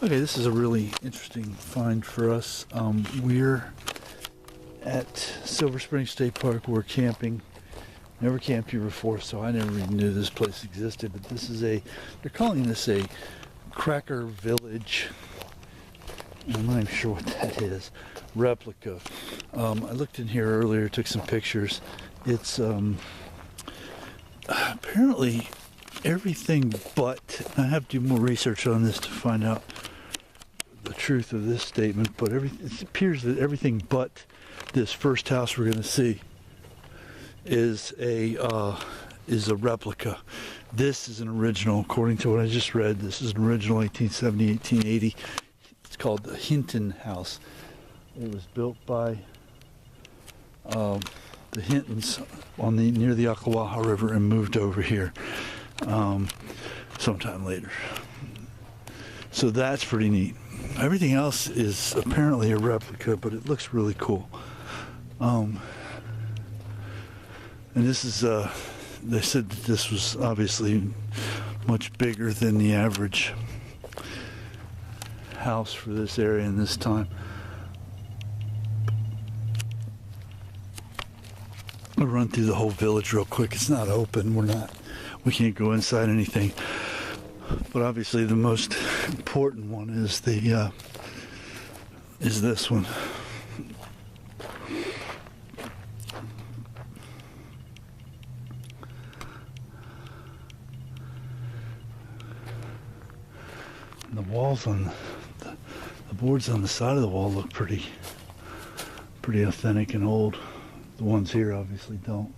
Okay, this is a really interesting find for us. We're at Silver Spring State Park. We're camping. Never camped here before, so I never even knew this place existed. But this is they're calling this a Cracker Village. I'm not even sure what that is. Replica. I looked in here earlier, took some pictures. It's apparently everything but, I have to do more research on this to find out the truth of this statement, but it appears that everything but this first house we're going to see is a replica. This is an original, according to what I just read. This is an original 1870, 1880. It's called the Hinton House. It was built by the Hintons near the Ocklawaha River and moved over here sometime later. So that's pretty neat. Everything else is apparently a replica, but it looks really cool. And this is, they said that this was obviously much bigger than the average house for this area in this time. I'll run through the whole village real quick. It's not open. We can't go inside anything. But obviously the most important one is this one. And the walls on the boards on the side of the wall look pretty authentic and old. The ones here obviously don't.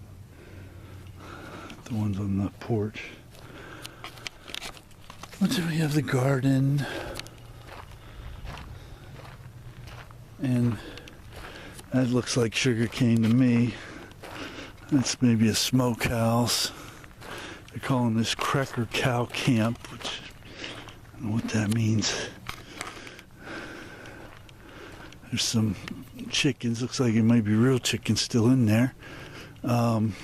The ones on the porch. What do we have? The garden. And that looks like sugarcane to me. That's maybe a smokehouse. They're calling this Cracker Cow Camp, which I don't know what that means. There's some chickens. Looks like it might be real chickens still in there. Of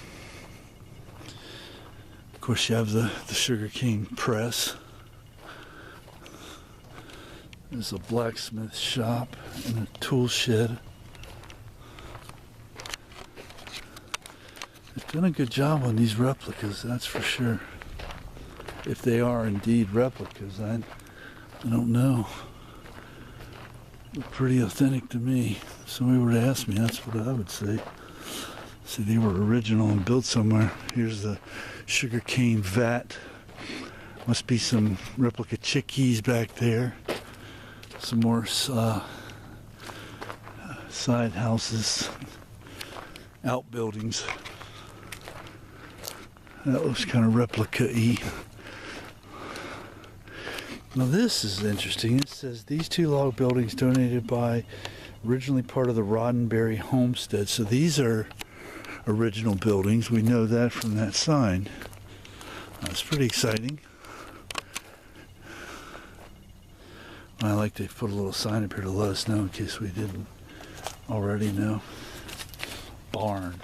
course, you have the sugarcane press. There's a blacksmith shop and a tool shed. They've done a good job on these replicas, that's for sure. If they are indeed replicas, I don't know. Look pretty authentic to me. If somebody were to ask me, that's what I would say. See, they were original and built somewhere. Here's the sugarcane vat. Must be some replica chickies back there. Some more side houses, outbuildings. That looks kind of replica-y. Now this is interesting. It says these two log buildings donated by originally part of the Roddenberry homestead. So these are original buildings. We know that from that sign. That's pretty exciting. I like to put a little sign up here to let us know in case we didn't already know. Barn.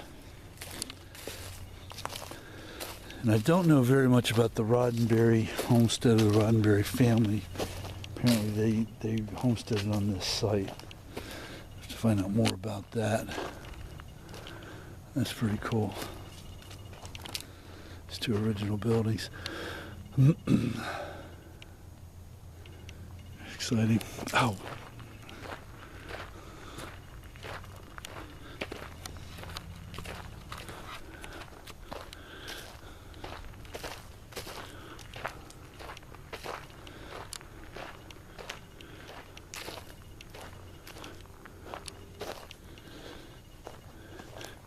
And I don't know very much about the Roddenberry homestead or the Roddenberry family. Apparently they homesteaded on this site. Have to find out more about that. That's pretty cool. These two original buildings. Exciting. Ow.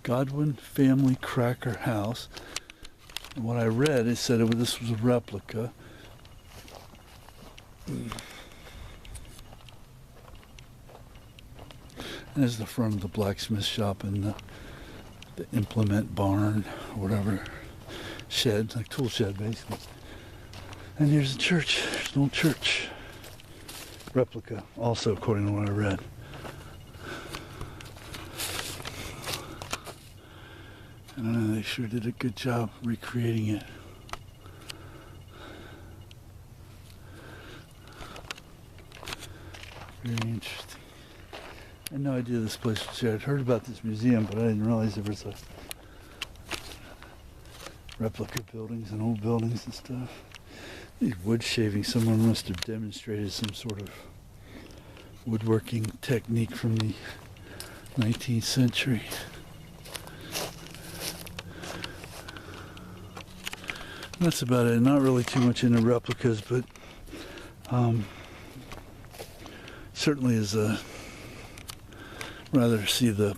Godwin Family Cracker House. And what I read, it said this was a replica. There's the front of the blacksmith shop and the implement barn, or whatever, shed, like tool shed basically. And here's the church. There's an old church. Replica, also according to what I read. And they sure did a good job recreating it. Very interesting. I had no idea this place was here. I'd heard about this museum, but I didn't realize there was a replica buildings and old buildings and stuff. These wood shavings, someone must have demonstrated some sort of woodworking technique from the 19th century. That's about it. Not really too much into replicas, but certainly is rather see the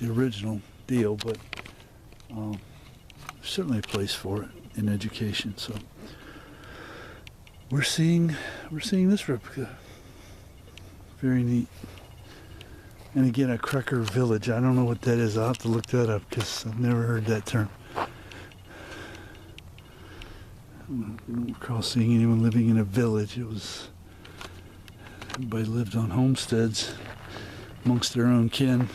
original deal, but certainly a place for it in education. So we're seeing this replica. Very neat. And again, a Cracker Village. I don't know what that is. I'll have to look that up because I've never heard that term. I don't recall seeing anyone living in a village. Everybody lived on homesteads amongst their own kin.